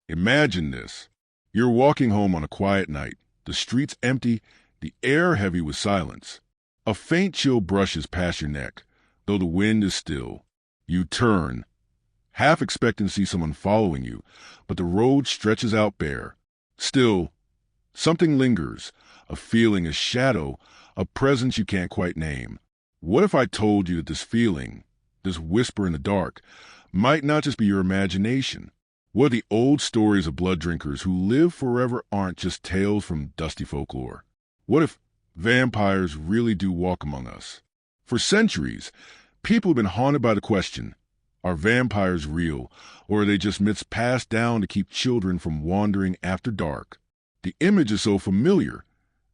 Imagine this. You're walking home on a quiet night, the streets empty, the air heavy with silence. A faint chill brushes past your neck, though the wind is still. You turn, half expecting to see someone following you, but the road stretches out bare. Still, something lingers, a feeling, a shadow, a presence you can't quite name. What if I told you that this feeling, this whisper in the dark, might not just be your imagination? What the old stories of blood drinkers who live forever aren't just tales from dusty folklore? What if vampires really do walk among us? For centuries, people have been haunted by the question, are vampires real, or are they just myths passed down to keep children from wandering after dark? The image is so familiar.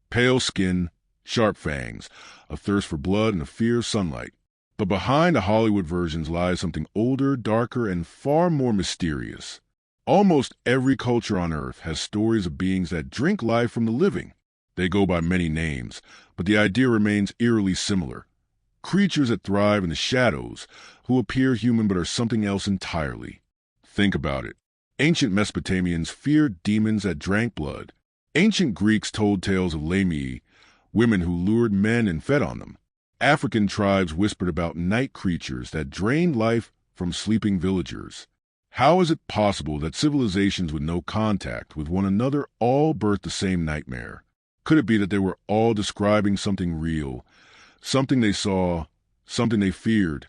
Pale skin, sharp fangs, a thirst for blood and a fear of sunlight. But behind the Hollywood versions lies something older, darker, and far more mysterious. Almost every culture on Earth has stories of beings that drink life from the living. They go by many names, but the idea remains eerily similar. Creatures that thrive in the shadows, who appear human but are something else entirely. Think about it. Ancient Mesopotamians feared demons that drank blood. Ancient Greeks told tales of lamii, women who lured men and fed on them. African tribes whispered about night creatures that drained life from sleeping villagers. How is it possible that civilizations with no contact with one another all birthed the same nightmare? Could it be that they were all describing something real, something they saw, something they feared,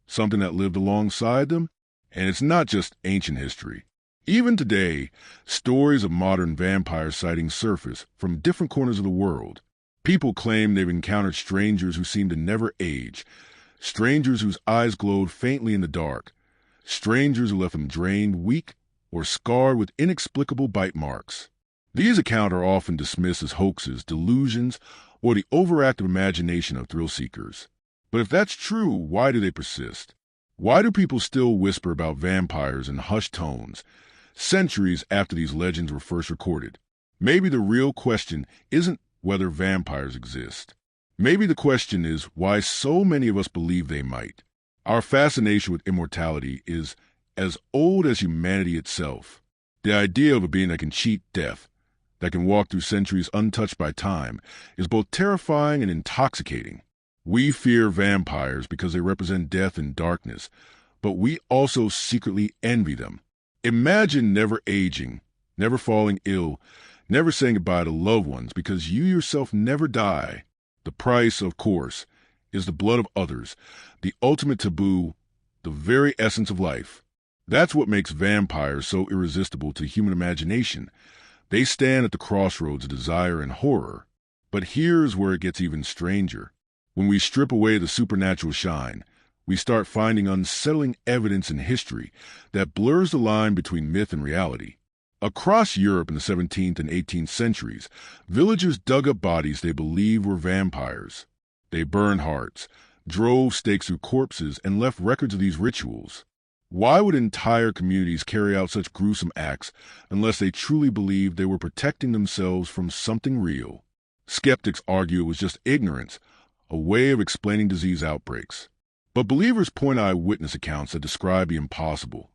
something that lived alongside them? And it's not just ancient history. Even today, stories of modern vampire sightings surface from different corners of the world. People claim they've encountered strangers who seem to never age, strangers whose eyes glowed faintly in the dark, strangers who left them drained, weak, or scarred with inexplicable bite marks. These accounts are often dismissed as hoaxes, delusions, or the overactive imagination of thrill seekers. But if that's true, why do they persist? Why do people still whisper about vampires in hushed tones, centuries after these legends were first recorded? Maybe the real question isn't whether vampires exist. Maybe the question is why so many of us believe they might. Our fascination with immortality is as old as humanity itself. The idea of a being that can cheat death, that can walk through centuries untouched by time, is both terrifying and intoxicating. We fear vampires because they represent death and darkness, but we also secretly envy them. Imagine never aging, never falling ill, never saying goodbye to loved ones because you yourself never die. The price, of course, is the blood of others, the ultimate taboo, the very essence of life. That's what makes vampires so irresistible to human imagination. They stand at the crossroads of desire and horror. But here's where it gets even stranger. When we strip away the supernatural shine, we start finding unsettling evidence in history that blurs the line between myth and reality. Across Europe in the 17th and 18th centuries, villagers dug up bodies they believed were vampires. They burned hearts, drove stakes through corpses, and left records of these rituals. Why would entire communities carry out such gruesome acts unless they truly believed they were protecting themselves from something real? Skeptics argue it was just ignorance, a way of explaining disease outbreaks. But believers point to eyewitness accounts that describe the impossible.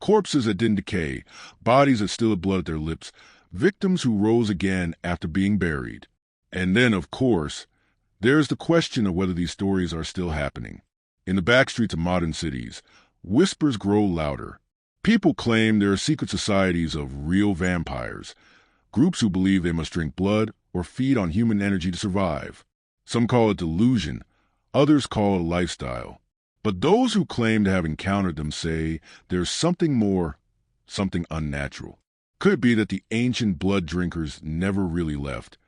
Corpses that didn't decay, bodies that still had blood at their lips, victims who rose again after being buried. And then, of course, there's the question of whether these stories are still happening. In the backstreets of modern cities, whispers grow louder. People claim there are secret societies of real vampires, groups who believe they must drink blood or feed on human energy to survive. Some call it delusion, others call it a lifestyle. But those who claim to have encountered them say there's something more, something unnatural. Could it be that the ancient blood drinkers never really left,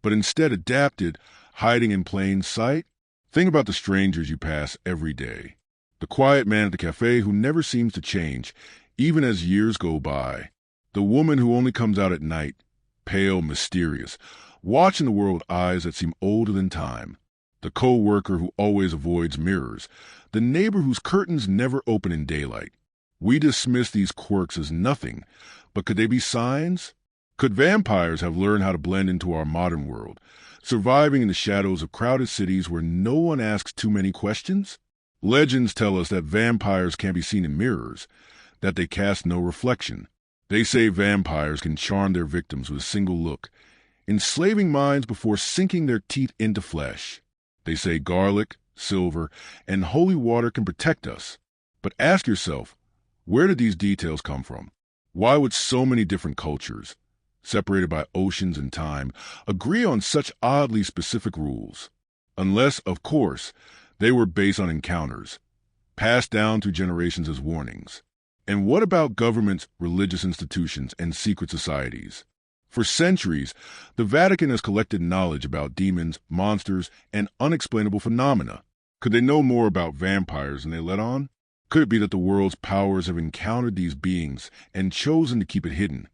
but instead adapted, hiding in plain sight? Think about the strangers you pass every day. The quiet man at the cafe who never seems to change, even as years go by. The woman who only comes out at night, pale, mysterious, watching the world with eyes that seem older than time. The co-worker who always avoids mirrors. The neighbor whose curtains never open in daylight. We dismiss these quirks as nothing, but could they be signs? Could vampires have learned how to blend into our modern world, surviving in the shadows of crowded cities where no one asks too many questions? Legends tell us that vampires can't be seen in mirrors, that they cast no reflection. They say vampires can charm their victims with a single look, enslaving minds before sinking their teeth into flesh. They say garlic, silver, and holy water can protect us. But ask yourself, where did these details come from? Why would so many different cultures, separated by oceans and time, agree on such oddly specific rules? Unless, of course, they were based on encounters, passed down through generations as warnings. And what about governments, religious institutions, and secret societies? For centuries, the Vatican has collected knowledge about demons, monsters, and unexplainable phenomena. Could they know more about vampires than they let on? Could it be that the world's powers have encountered these beings and chosen to keep it hidden,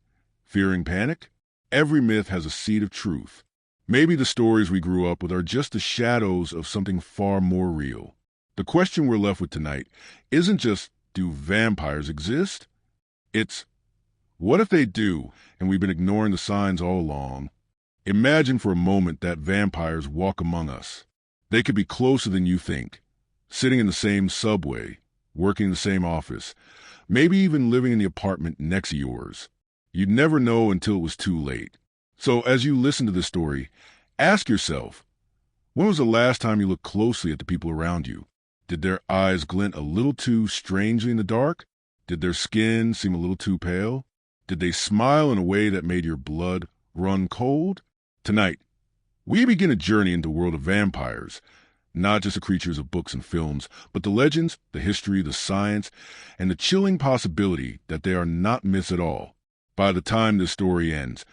fearing panic? Every myth has a seed of truth. Maybe the stories we grew up with are just the shadows of something far more real. The question we're left with tonight isn't just, do vampires exist? It's, what if they do, and we've been ignoring the signs all along? Imagine for a moment that vampires walk among us. They could be closer than you think, sitting in the same subway, working in the same office, maybe even living in the apartment next to yours. You'd never know until it was too late. So as you listen to this story, ask yourself, when was the last time you looked closely at the people around you? Did their eyes glint a little too strangely in the dark? Did their skin seem a little too pale? Did they smile in a way that made your blood run cold? Tonight, we begin a journey into the world of vampires, not just the creatures of books and films, but the legends, the history, the science, and the chilling possibility that they are not myths at all. By the time this story ends,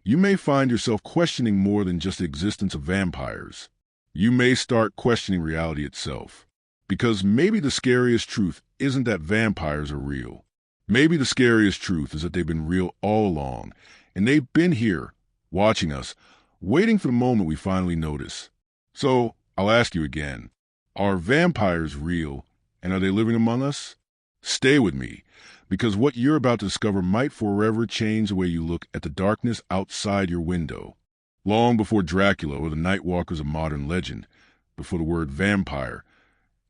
you may find yourself questioning more than just the existence of vampires. You may start questioning reality itself. Because maybe the scariest truth isn't that vampires are real. Maybe the scariest truth is that they've been real all along, and they've been here, watching us, waiting for the moment we finally notice. So, I'll ask you again, are vampires real, and are they living among us? Stay with me, because what you're about to discover might forever change the way you look at the darkness outside your window. Long before Dracula or the Nightwalkers of modern legend, before the word vampire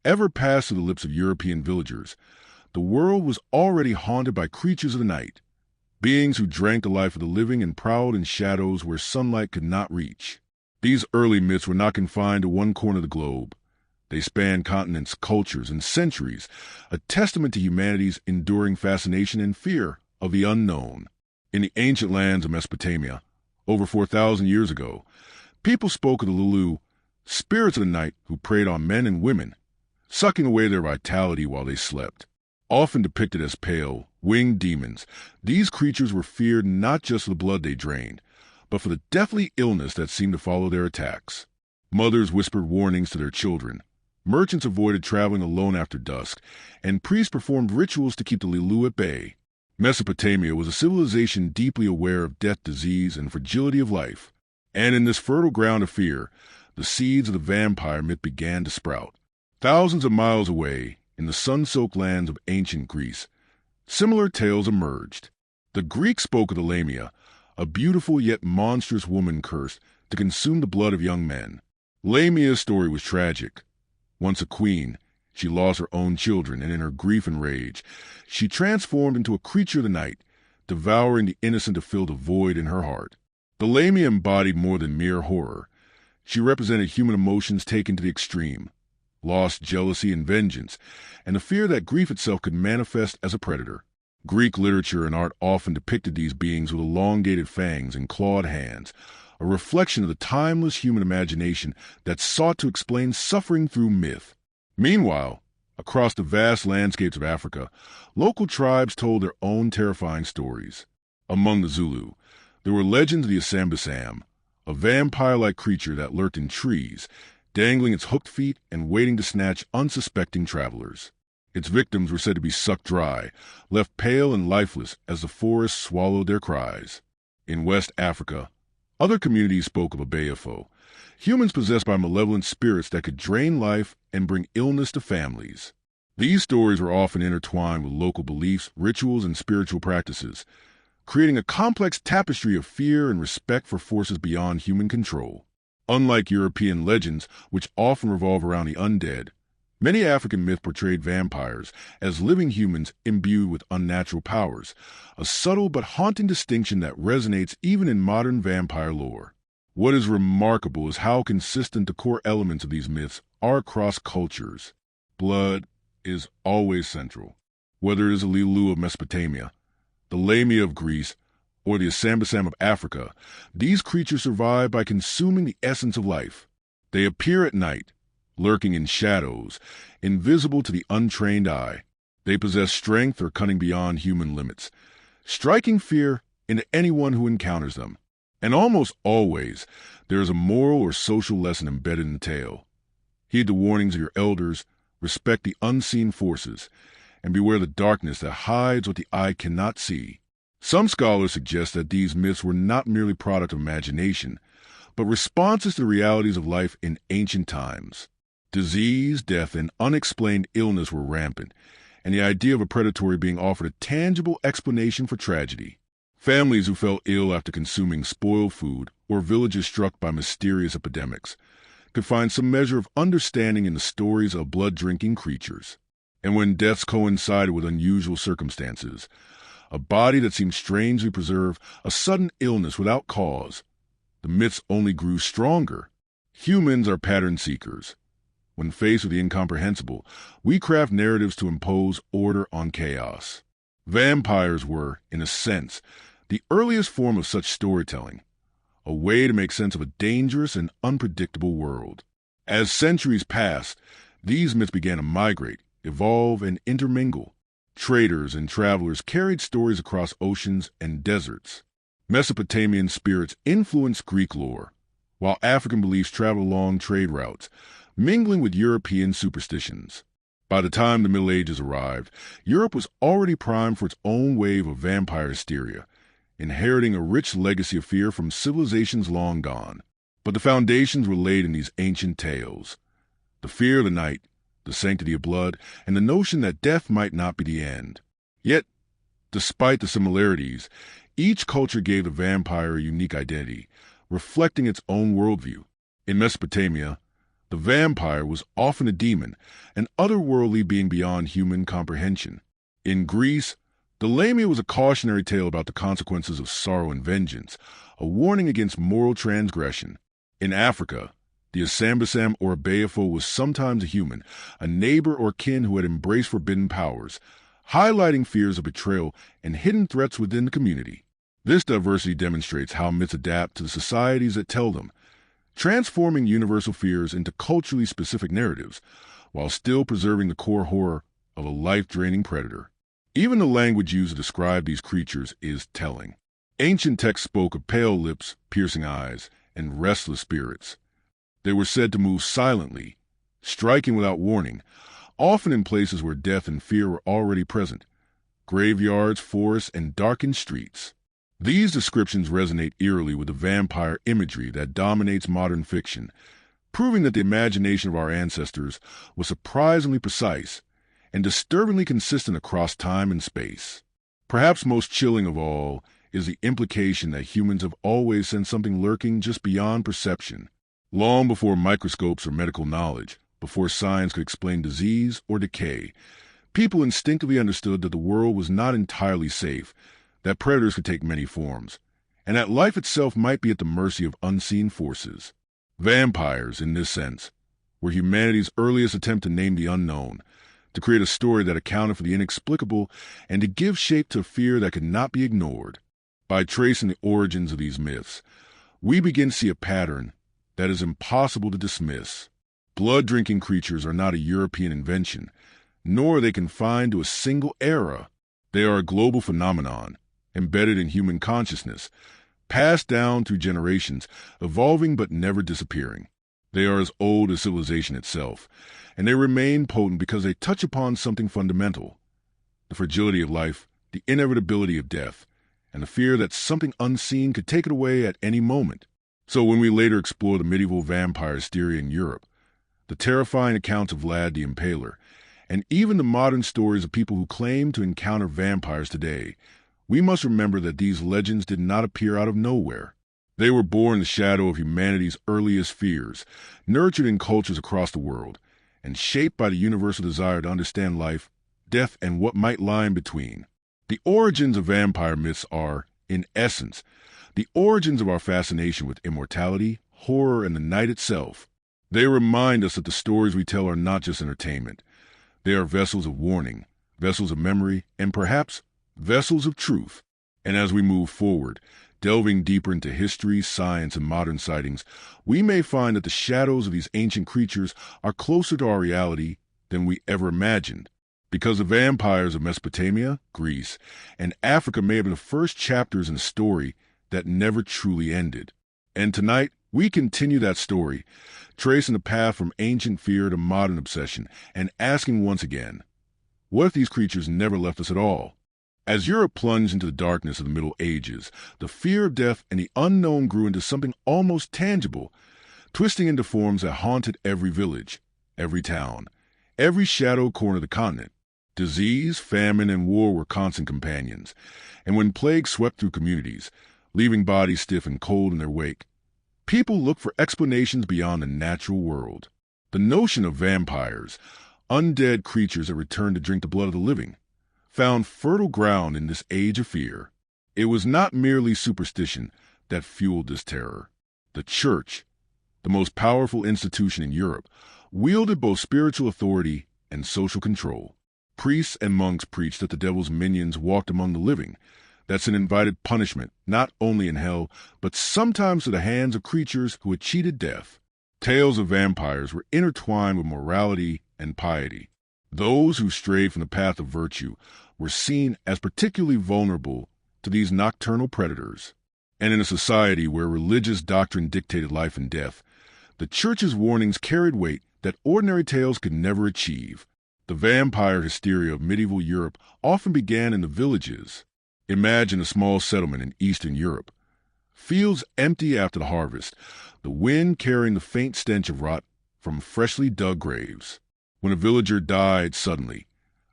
ever passed through the lips of European villagers, the world was already haunted by creatures of the night, beings who drank the life of the living and prowled in shadows where sunlight could not reach. These early myths were not confined to one corner of the globe. They spanned continents, cultures, and centuries, a testament to humanity's enduring fascination and fear of the unknown. In the ancient lands of Mesopotamia, over 4,000 years ago, people spoke of the Lulu, spirits of the night who preyed on men and women, sucking away their vitality while they slept. Often depicted as pale, winged demons, these creatures were feared not just for the blood they drained, but for the deathly illness that seemed to follow their attacks. Mothers whispered warnings to their children. Merchants avoided traveling alone after dusk, and priests performed rituals to keep the Lulu at bay. Mesopotamia was a civilization deeply aware of death, disease, and fragility of life. And in this fertile ground of fear, the seeds of the vampire myth began to sprout. Thousands of miles away, in the sun-soaked lands of ancient Greece, similar tales emerged. The Greeks spoke of the Lamia, a beautiful yet monstrous woman cursed to consume the blood of young men. Lamia's story was tragic. Once a queen, she lost her own children, and in her grief and rage, she transformed into a creature of the night, devouring the innocent to fill the void in her heart. The Lamia embodied more than mere horror. She represented human emotions taken to the extreme. Lost, jealousy, and vengeance, and the fear that grief itself could manifest as a predator. Greek literature and art often depicted these beings with elongated fangs and clawed hands, a reflection of the timeless human imagination that sought to explain suffering through myth. Meanwhile, across the vast landscapes of Africa, local tribes told their own terrifying stories. Among the Zulu, there were legends of the Asambasam, a vampire-like creature that lurked in trees, dangling its hooked feet and waiting to snatch unsuspecting travelers. Its victims were said to be sucked dry, left pale and lifeless as the forest swallowed their cries. In West Africa, other communities spoke of Abayafo, humans possessed by malevolent spirits that could drain life and bring illness to families. These stories were often intertwined with local beliefs, rituals, and spiritual practices, creating a complex tapestry of fear and respect for forces beyond human control. Unlike European legends, which often revolve around the undead, Many African myths portrayed vampires as living humans imbued with unnatural powers, a subtle but haunting distinction that resonates even in modern vampire lore. What is remarkable is how consistent the core elements of these myths are across cultures. Blood is always central. Whether it is the Lilu of Mesopotamia, the Lamia of Greece, or the Asambasam of Africa, these creatures survive by consuming the essence of life. They appear at night, lurking in shadows, invisible to the untrained eye. They possess strength or cunning beyond human limits, striking fear into anyone who encounters them. And almost always, there is a moral or social lesson embedded in the tale. Heed the warnings of your elders, respect the unseen forces, and beware the darkness that hides what the eye cannot see. Some scholars suggest that these myths were not merely product of imagination, but responses to the realities of life in ancient times. Disease, death, and unexplained illness were rampant, and the idea of a predatory being offered a tangible explanation for tragedy. Families who fell ill after consuming spoiled food or villages struck by mysterious epidemics could find some measure of understanding in the stories of blood-drinking creatures. And when deaths coincided with unusual circumstances, a body that seemed strangely preserved, a sudden illness without cause, the myths only grew stronger. Humans are pattern seekers. When faced with the incomprehensible, we craft narratives to impose order on chaos. Vampires were, in a sense, the earliest form of such storytelling, a way to make sense of a dangerous and unpredictable world. As centuries passed, these myths began to migrate, evolve, and intermingle. Traders and travelers carried stories across oceans and deserts. Mesopotamian spirits influenced Greek lore, while African beliefs traveled along trade routes, mingling with European superstitions. By the time the Middle Ages arrived, Europe was already primed for its own wave of vampire hysteria, inheriting a rich legacy of fear from civilizations long gone. But the foundations were laid in these ancient tales. The fear of the night, the sanctity of blood, and the notion that death might not be the end. Yet, despite the similarities, each culture gave the vampire a unique identity, reflecting its own worldview. In Mesopotamia, the vampire was often a demon, an otherworldly being beyond human comprehension. In Greece, the Lamia was a cautionary tale about the consequences of sorrow and vengeance, a warning against moral transgression. In Africa, the Asambasam or Beafo was sometimes a human, a neighbor or kin who had embraced forbidden powers, highlighting fears of betrayal and hidden threats within the community. This diversity demonstrates how myths adapt to the societies that tell them, transforming universal fears into culturally specific narratives, while still preserving the core horror of a life-draining predator. Even the language used to describe these creatures is telling. Ancient texts spoke of pale lips, piercing eyes, and restless spirits. They were said to move silently, striking without warning, often in places where death and fear were already present: graveyards, forests, and darkened streets. These descriptions resonate eerily with the vampire imagery that dominates modern fiction, proving that the imagination of our ancestors was surprisingly precise and disturbingly consistent across time and space. Perhaps most chilling of all is the implication that humans have always sensed something lurking just beyond perception. Long before microscopes or medical knowledge, before science could explain disease or decay, people instinctively understood that the world was not entirely safe, that predators could take many forms, and that life itself might be at the mercy of unseen forces. Vampires, in this sense, were humanity's earliest attempt to name the unknown, to create a story that accounted for the inexplicable, and to give shape to a fear that could not be ignored. By tracing the origins of these myths, we begin to see a pattern that is impossible to dismiss. Blood-drinking creatures are not a European invention, nor are they confined to a single era. They are a global phenomenon, embedded in human consciousness, passed down through generations, evolving but never disappearing. They are as old as civilization itself, and they remain potent because they touch upon something fundamental: the fragility of life, the inevitability of death, and the fear that something unseen could take it away at any moment. So when we later explore the medieval vampire hysteria in Europe, the terrifying accounts of Vlad the Impaler, and even the modern stories of people who claim to encounter vampires today, we must remember that these legends did not appear out of nowhere. They were born in the shadow of humanity's earliest fears, nurtured in cultures across the world, and shaped by the universal desire to understand life, death, and what might lie in between. The origins of vampire myths are, in essence, the origins of our fascination with immortality, horror, and the night itself. They remind us that the stories we tell are not just entertainment. They are vessels of warning, vessels of memory, and perhaps vessels of truth. And as we move forward, delving deeper into history, science, and modern sightings, we may find that the shadows of these ancient creatures are closer to our reality than we ever imagined. Because the vampires of Mesopotamia, Greece, and Africa may have been the first chapters in a story that never truly ended. And tonight, we continue that story, tracing the path from ancient fear to modern obsession, and asking once again, what if these creatures never left us at all? As Europe plunged into the darkness of the Middle Ages, the fear of death and the unknown grew into something almost tangible, twisting into forms that haunted every village, every town, every shadowed corner of the continent. Disease, famine, and war were constant companions, and when plague swept through communities, leaving bodies stiff and cold in their wake, people looked for explanations beyond the natural world. The notion of vampires, undead creatures that returned to drink the blood of the living, found fertile ground in this age of fear. It was not merely superstition that fueled this terror. The Church, the most powerful institution in Europe, wielded both spiritual authority and social control. Priests and monks preached that the devil's minions walked among the living. That's an invited punishment, not only in hell, but sometimes to the hands of creatures who had cheated death. Tales of vampires were intertwined with morality and piety. Those who strayed from the path of virtue were seen as particularly vulnerable to these nocturnal predators. And in a society where religious doctrine dictated life and death, the Church's warnings carried weight that ordinary tales could never achieve. The vampire hysteria of medieval Europe often began in the villages. Imagine a small settlement in Eastern Europe. Fields empty after the harvest, the wind carrying the faint stench of rot from freshly dug graves. When a villager died suddenly,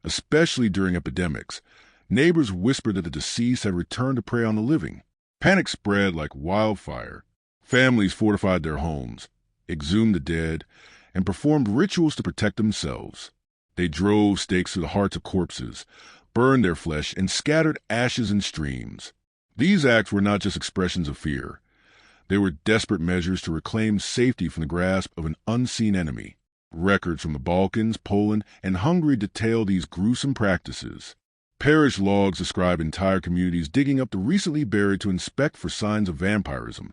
especially during epidemics, neighbors whispered that the deceased had returned to prey on the living. Panic spread like wildfire. Families fortified their homes, exhumed the dead, and performed rituals to protect themselves. They drove stakes through the hearts of corpses, burned their flesh, and scattered ashes in streams. These acts were not just expressions of fear. They were desperate measures to reclaim safety from the grasp of an unseen enemy. Records from the Balkans, Poland, and Hungary detail these gruesome practices. Parish logs describe entire communities digging up the recently buried to inspect for signs of vampirism,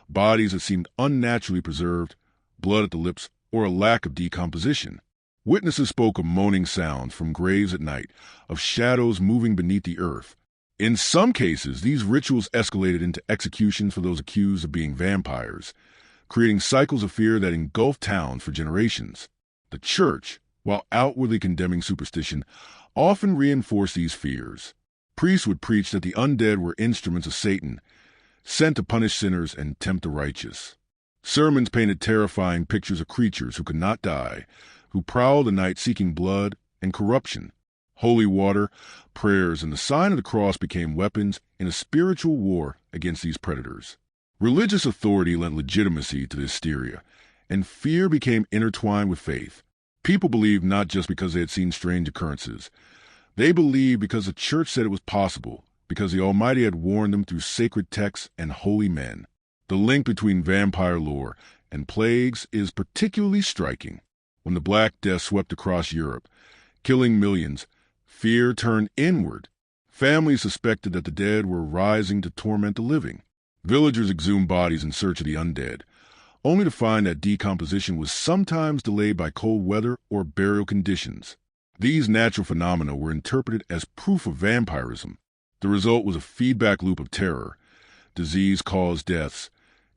bodies that seemed unnaturally preserved, blood at the lips, or a lack of decomposition. Witnesses spoke of moaning sounds from graves at night, of shadows moving beneath the earth. In some cases, these rituals escalated into executions for those accused of being vampires, creating cycles of fear that engulfed towns for generations. The Church, while outwardly condemning superstition, often reinforced these fears. Priests would preach that the undead were instruments of Satan, sent to punish sinners and tempt the righteous. Sermons painted terrifying pictures of creatures who could not die, who prowled the night seeking blood and corruption. Holy water, prayers, and the sign of the cross became weapons in a spiritual war against these predators. Religious authority lent legitimacy to the hysteria, and fear became intertwined with faith. People believed not just because they had seen strange occurrences. They believed because the Church said it was possible, because the Almighty had warned them through sacred texts and holy men. The link between vampire lore and plagues is particularly striking. When the Black Death swept across Europe, killing millions, fear turned inward. Families suspected that the dead were rising to torment the living. Villagers exhumed bodies in search of the undead, only to find that decomposition was sometimes delayed by cold weather or burial conditions. These natural phenomena were interpreted as proof of vampirism. The result was a feedback loop of terror. Disease caused deaths,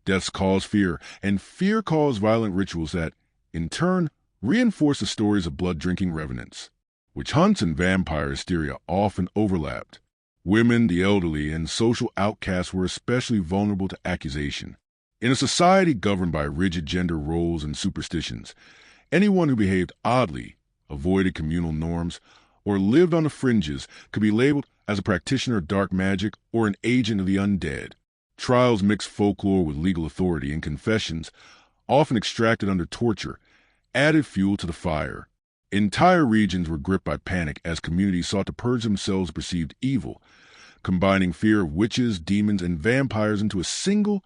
deaths caused fear, and fear caused violent rituals that, in turn, reinforced the stories of blood-drinking revenants. Witch hunts and vampire hysteria often overlapped. Women, the elderly, and social outcasts were especially vulnerable to accusation. In a society governed by rigid gender roles and superstitions, anyone who behaved oddly, avoided communal norms, or lived on the fringes could be labeled as a practitioner of dark magic or an agent of the undead. Trials mixed folklore with legal authority, and confessions, often extracted under torture, added fuel to the fire. Entire regions were gripped by panic as communities sought to purge themselves of perceived evil, combining fear of witches, demons, and vampires into a single,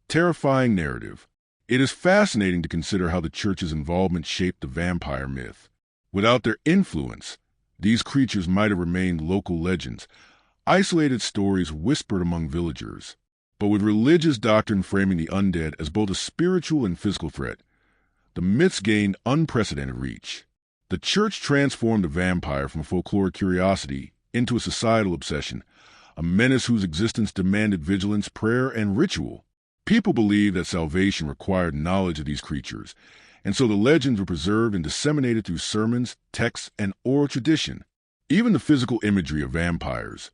terrifying narrative. It is fascinating to consider how the church's involvement shaped the vampire myth. Without their influence, these creatures might have remained local legends, isolated stories whispered among villagers. But with religious doctrine framing the undead as both a spiritual and physical threat, the myths gained unprecedented reach. The church transformed the vampire from a folkloric curiosity into a societal obsession, a menace whose existence demanded vigilance, prayer, and ritual. People believed that salvation required knowledge of these creatures, and so the legends were preserved and disseminated through sermons, texts, and oral tradition. Even the physical imagery of vampires,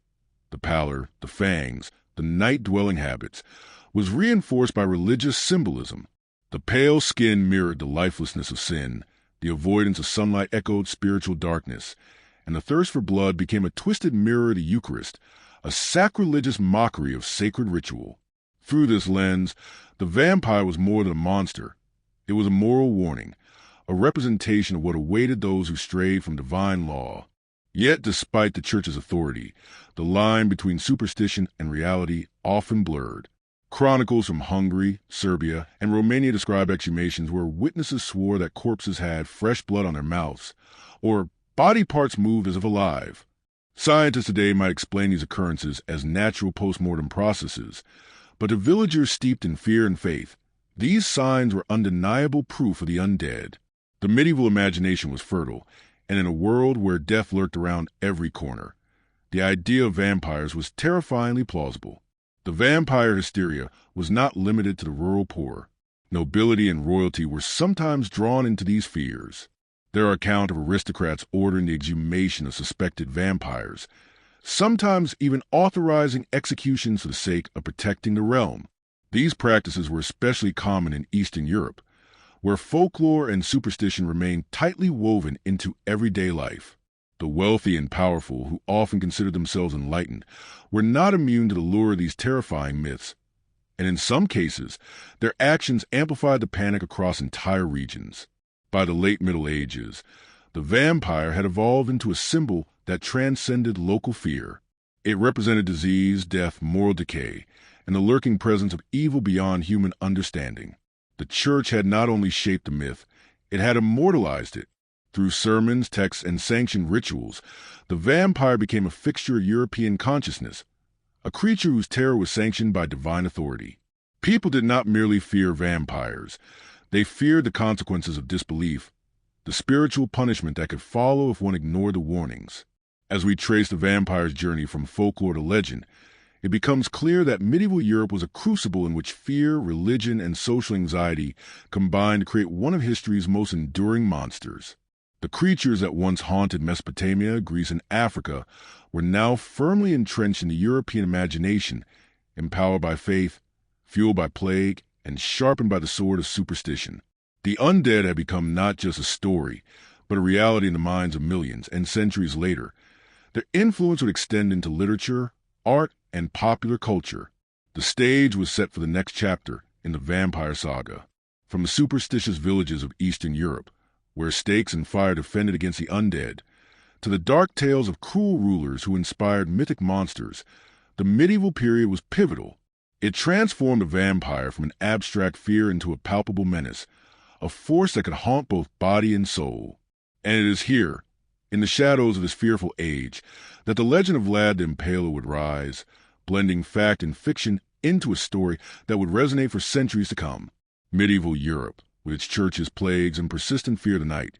the pallor, the fangs, the night-dwelling habits, was reinforced by religious symbolism. The pale skin mirrored the lifelessness of sin, the avoidance of sunlight echoed spiritual darkness, and the thirst for blood became a twisted mirror of the Eucharist, a sacrilegious mockery of sacred ritual. Through this lens, the vampire was more than a monster. It was a moral warning, a representation of what awaited those who strayed from divine law. Yet, despite the church's authority, the line between superstition and reality often blurred. Chronicles from Hungary, Serbia, and Romania describe exhumations where witnesses swore that corpses had fresh blood on their mouths, or body parts moved as if alive. Scientists today might explain these occurrences as natural post-mortem processes, but to villagers steeped in fear and faith, these signs were undeniable proof of the undead. The medieval imagination was fertile, and in a world where death lurked around every corner, the idea of vampires was terrifyingly plausible. The vampire hysteria was not limited to the rural poor. Nobility and royalty were sometimes drawn into these fears. There are accounts of aristocrats ordering the exhumation of suspected vampires, sometimes even authorizing executions for the sake of protecting the realm. These practices were especially common in Eastern Europe, where folklore and superstition remained tightly woven into everyday life. The wealthy and powerful, who often considered themselves enlightened, were not immune to the lure of these terrifying myths, and in some cases, their actions amplified the panic across entire regions. By the late Middle Ages, the vampire had evolved into a symbol that transcended local fear. It represented disease, death, moral decay, and the lurking presence of evil beyond human understanding. The church had not only shaped the myth, it had immortalized it. Through sermons, texts, and sanctioned rituals, the vampire became a fixture of European consciousness, a creature whose terror was sanctioned by divine authority. People did not merely fear vampires. They feared the consequences of disbelief, the spiritual punishment that could follow if one ignored the warnings. As we trace the vampire's journey from folklore to legend, it becomes clear that medieval Europe was a crucible in which fear, religion, and social anxiety combined to create one of history's most enduring monsters. The creatures that once haunted Mesopotamia, Greece, and Africa were now firmly entrenched in the European imagination, empowered by faith, fueled by plague, and sharpened by the sword of superstition. The undead had become not just a story, but a reality in the minds of millions, and centuries later, their influence would extend into literature, art, and popular culture. The stage was set for the next chapter in the vampire saga. From the superstitious villages of Eastern Europe, where stakes and fire defended against the undead, to the dark tales of cruel rulers who inspired mythic monsters, the medieval period was pivotal. It transformed the vampire from an abstract fear into a palpable menace, a force that could haunt both body and soul. And it is here, in the shadows of this fearful age, that the legend of Vlad the Impaler would rise, blending fact and fiction into a story that would resonate for centuries to come. Medieval Europe, with its churches, plagues, and persistent fear of the night,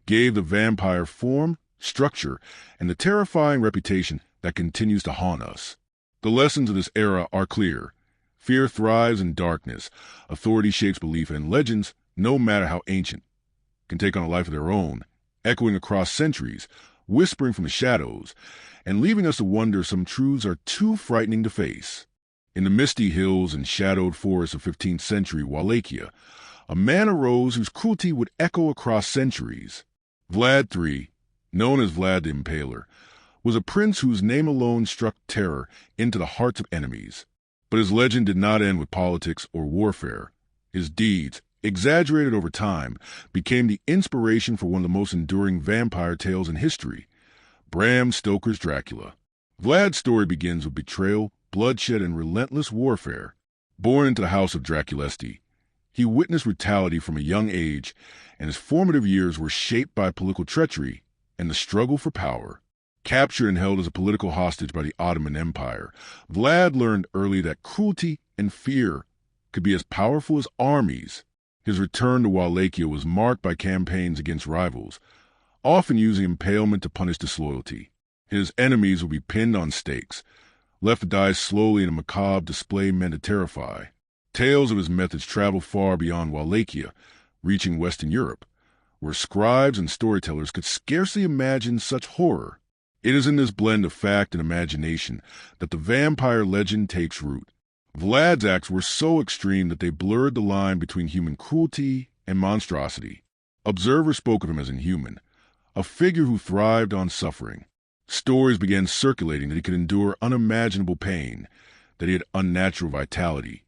gave the vampire form, structure, and the terrifying reputation that continues to haunt us. The lessons of this era are clear. Fear thrives in darkness. Authority shapes belief, and legends, no matter how ancient, can take on a life of their own, echoing across centuries, whispering from the shadows, and leaving us to wonder if some truths are too frightening to face. In the misty hills and shadowed forests of 15th century Wallachia, a man arose whose cruelty would echo across centuries. Vlad III, known as Vlad the Impaler, was a prince whose name alone struck terror into the hearts of enemies. But his legend did not end with politics or warfare. His deeds, exaggerated over time, became the inspiration for one of the most enduring vampire tales in history, Bram Stoker's Dracula. Vlad's story begins with betrayal, bloodshed, and relentless warfare. Born into the house of Draculesti, he witnessed brutality from a young age, and his formative years were shaped by political treachery and the struggle for power. Captured and held as a political hostage by the Ottoman Empire, Vlad learned early that cruelty and fear could be as powerful as armies. His return to Wallachia was marked by campaigns against rivals, often using impalement to punish disloyalty. His enemies would be pinned on stakes, left to die slowly in a macabre display meant to terrify. Tales of his methods travel far beyond Wallachia, reaching Western Europe, where scribes and storytellers could scarcely imagine such horror. It is in this blend of fact and imagination that the vampire legend takes root. Vlad's acts were so extreme that they blurred the line between human cruelty and monstrosity. Observers spoke of him as inhuman, a figure who thrived on suffering. Stories began circulating that he could endure unimaginable pain, that he had unnatural vitality,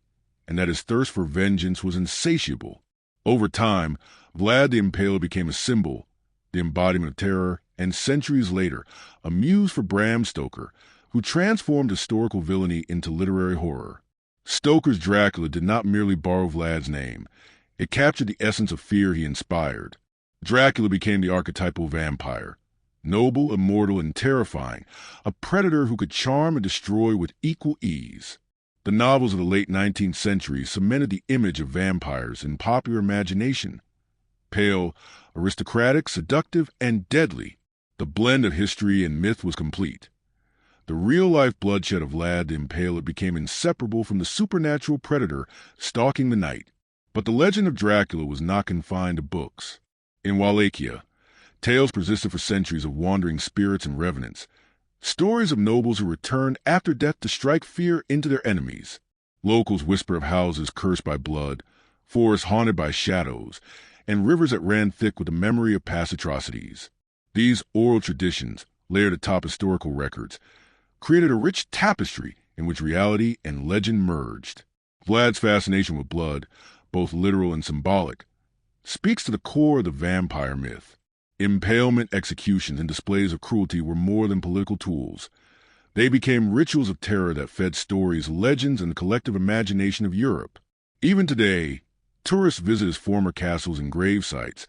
and that his thirst for vengeance was insatiable. Over time, Vlad the Impaler became a symbol, the embodiment of terror, and centuries later, a muse for Bram Stoker, who transformed historical villainy into literary horror. Stoker's Dracula did not merely borrow Vlad's name. It captured the essence of fear he inspired. Dracula became the archetypal vampire, noble, immortal, and terrifying, a predator who could charm and destroy with equal ease. The novels of the late 19th century cemented the image of vampires in popular imagination. Pale, aristocratic, seductive, and deadly, the blend of history and myth was complete. The real-life bloodshed of Vlad the Impaler became inseparable from the supernatural predator stalking the night. But the legend of Dracula was not confined to books. In Wallachia, tales persisted for centuries of wandering spirits and revenants, stories of nobles who returned after death to strike fear into their enemies. Locals whisper of houses cursed by blood, forests haunted by shadows, and rivers that ran thick with the memory of past atrocities. These oral traditions, layered atop historical records, created a rich tapestry in which reality and legend merged. Vlad's fascination with blood, both literal and symbolic, speaks to the core of the vampire myth. Impalement, executions, and displays of cruelty were more than political tools. They became rituals of terror that fed stories, legends, and the collective imagination of Europe. Even today, tourists visit his former castles and grave sites,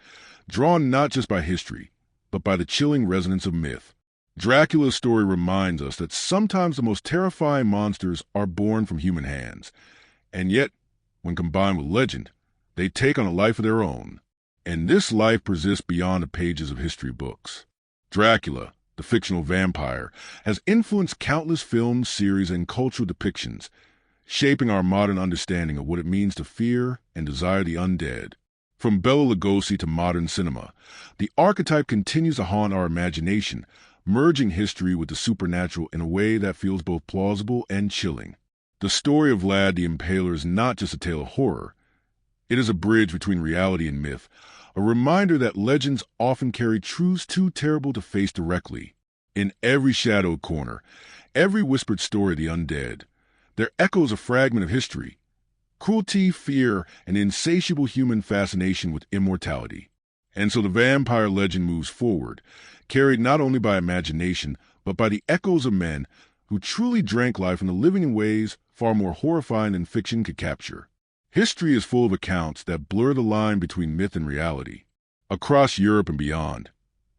drawn not just by history, but by the chilling resonance of myth. Dracula's story reminds us that sometimes the most terrifying monsters are born from human hands, and yet, when combined with legend, they take on a life of their own. And this life persists beyond the pages of history books. Dracula, the fictional vampire, has influenced countless films, series, and cultural depictions, shaping our modern understanding of what it means to fear and desire the undead. From Bela Lugosi to modern cinema, the archetype continues to haunt our imagination, merging history with the supernatural in a way that feels both plausible and chilling. The story of Vlad the Impaler is not just a tale of horror. It is a bridge between reality and myth, a reminder that legends often carry truths too terrible to face directly. In every shadowed corner, every whispered story of the undead, there echoes a fragment of history, cruelty, fear, and insatiable human fascination with immortality. And so the vampire legend moves forward, carried not only by imagination, but by the echoes of men who truly drank life in the living in ways far more horrifying than fiction could capture. History is full of accounts that blur the line between myth and reality. Across Europe and beyond,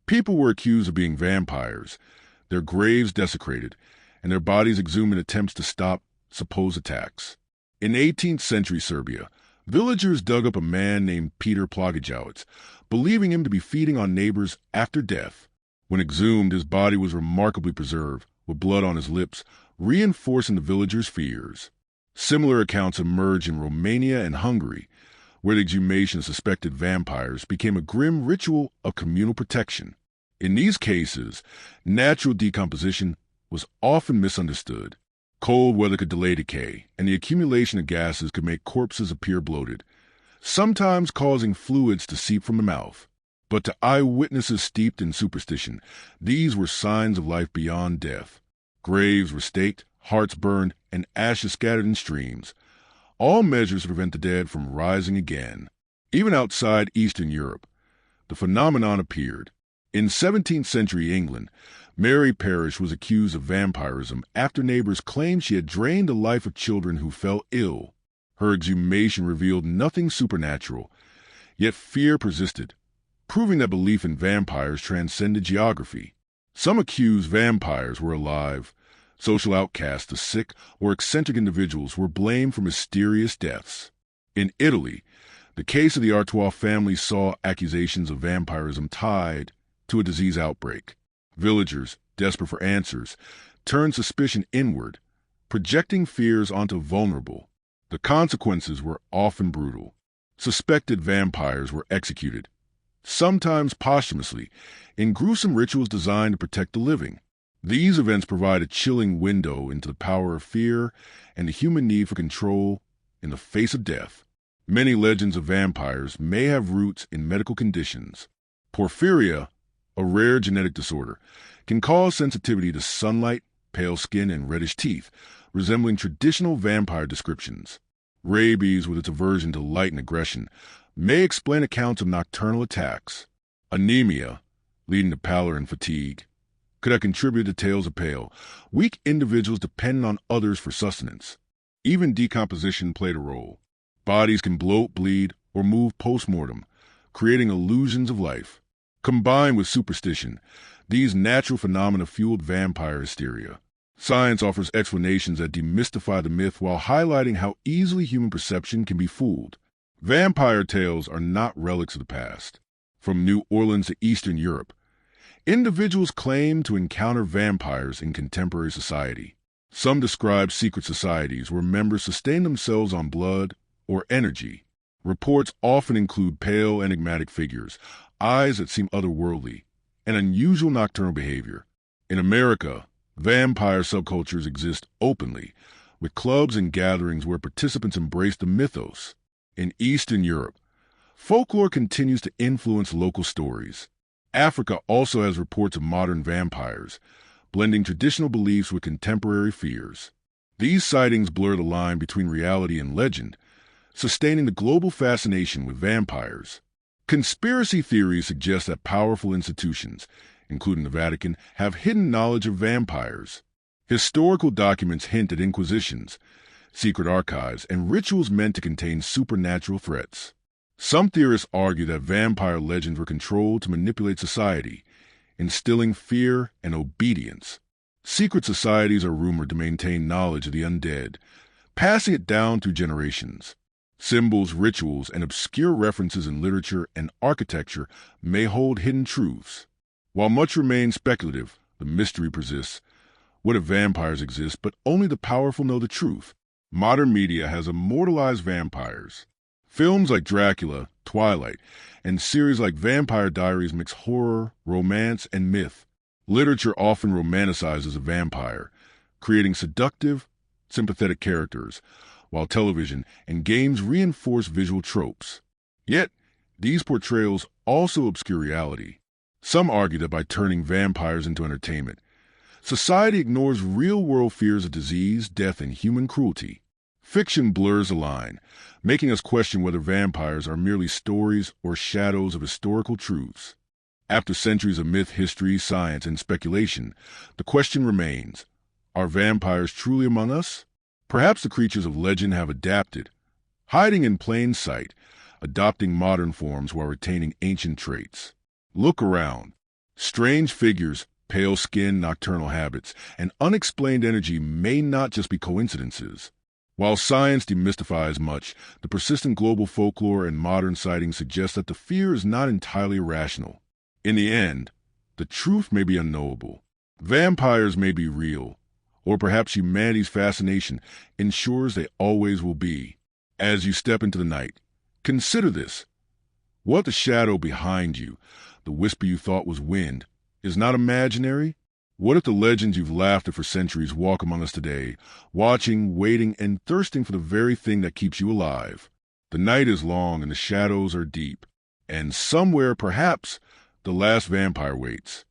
people were accused of being vampires, their graves desecrated, and their bodies exhumed in attempts to stop supposed attacks. In 18th century Serbia, villagers dug up a man named Peter Plagijowicz, believing him to be feeding on neighbors after death. When exhumed, his body was remarkably preserved, with blood on his lips, reinforcing the villagers' fears. Similar accounts emerged in Romania and Hungary, where the exhumation of suspected vampires became a grim ritual of communal protection. In these cases, natural decomposition was often misunderstood. Cold weather could delay decay, and the accumulation of gases could make corpses appear bloated, sometimes causing fluids to seep from the mouth. But to eyewitnesses steeped in superstition, these were signs of life beyond death. Graves were staked, hearts burned, and ashes scattered in streams, all measures to prevent the dead from rising again. Even outside Eastern Europe, the phenomenon appeared. In 17th century England, Mary Parish was accused of vampirism after neighbors claimed she had drained the life of children who fell ill. Her exhumation revealed nothing supernatural, yet fear persisted, proving that belief in vampires transcended geography. Some accused vampires were alive. Social outcasts, the sick, or eccentric individuals were blamed for mysterious deaths. In Italy, the case of the Artois family saw accusations of vampirism tied to a disease outbreak. Villagers, desperate for answers, turned suspicion inward, projecting fears onto vulnerable. The consequences were often brutal. Suspected vampires were executed, sometimes posthumously, in gruesome rituals designed to protect the living. These events provide a chilling window into the power of fear and the human need for control in the face of death. Many legends of vampires may have roots in medical conditions. Porphyria, a rare genetic disorder, can cause sensitivity to sunlight, pale skin, and reddish teeth, resembling traditional vampire descriptions. Rabies, with its aversion to light and aggression, may explain accounts of nocturnal attacks. Anemia, leading to pallor and fatigue, could have contributed to tales of pale, weak individuals dependent on others for sustenance. Even decomposition played a role. Bodies can bloat, bleed, or move post-mortem, creating illusions of life. Combined with superstition, these natural phenomena fueled vampire hysteria. Science offers explanations that demystify the myth while highlighting how easily human perception can be fooled. Vampire tales are not relics of the past. From New Orleans to Eastern Europe, individuals claim to encounter vampires in contemporary society. Some describe secret societies where members sustain themselves on blood or energy. Reports often include pale, enigmatic figures, eyes that seem otherworldly, and unusual nocturnal behavior. In America, vampire subcultures exist openly, with clubs and gatherings where participants embrace the mythos. In Eastern Europe, folklore continues to influence local stories. Africa also has reports of modern vampires, blending traditional beliefs with contemporary fears. These sightings blur the line between reality and legend, sustaining the global fascination with vampires. Conspiracy theories suggest that powerful institutions, including the Vatican, have hidden knowledge of vampires. Historical documents hint at inquisitions, secret archives, and rituals meant to contain supernatural threats. Some theorists argue that vampire legends were controlled to manipulate society, instilling fear and obedience. Secret societies are rumored to maintain knowledge of the undead, passing it down through generations. Symbols, rituals, and obscure references in literature and architecture may hold hidden truths. While much remains speculative, the mystery persists. What if vampires exist, but only the powerful know the truth? Modern media has immortalized vampires. Films like Dracula, Twilight, and series like Vampire Diaries mix horror, romance, and myth. Literature often romanticizes a vampire, creating seductive, sympathetic characters, while television and games reinforce visual tropes. Yet, these portrayals also obscure reality. Some argue that by turning vampires into entertainment, society ignores real-world fears of disease, death, and human cruelty. Fiction blurs the line, making us question whether vampires are merely stories or shadows of historical truths. After centuries of myth, history, science, and speculation, the question remains, are vampires truly among us? Perhaps the creatures of legend have adapted, hiding in plain sight, adopting modern forms while retaining ancient traits. Look around. Strange figures, pale skin, nocturnal habits, and unexplained energy may not just be coincidences. While science demystifies much, the persistent global folklore and modern sightings suggest that the fear is not entirely irrational. In the end, the truth may be unknowable. Vampires may be real, or perhaps humanity's fascination ensures they always will be. As you step into the night, consider this. What if the shadow behind you, the whisper you thought was wind, is not imaginary? What if the legends you've laughed at for centuries walk among us today, watching, waiting, and thirsting for the very thing that keeps you alive? The night is long and the shadows are deep, and somewhere, perhaps, the last vampire waits.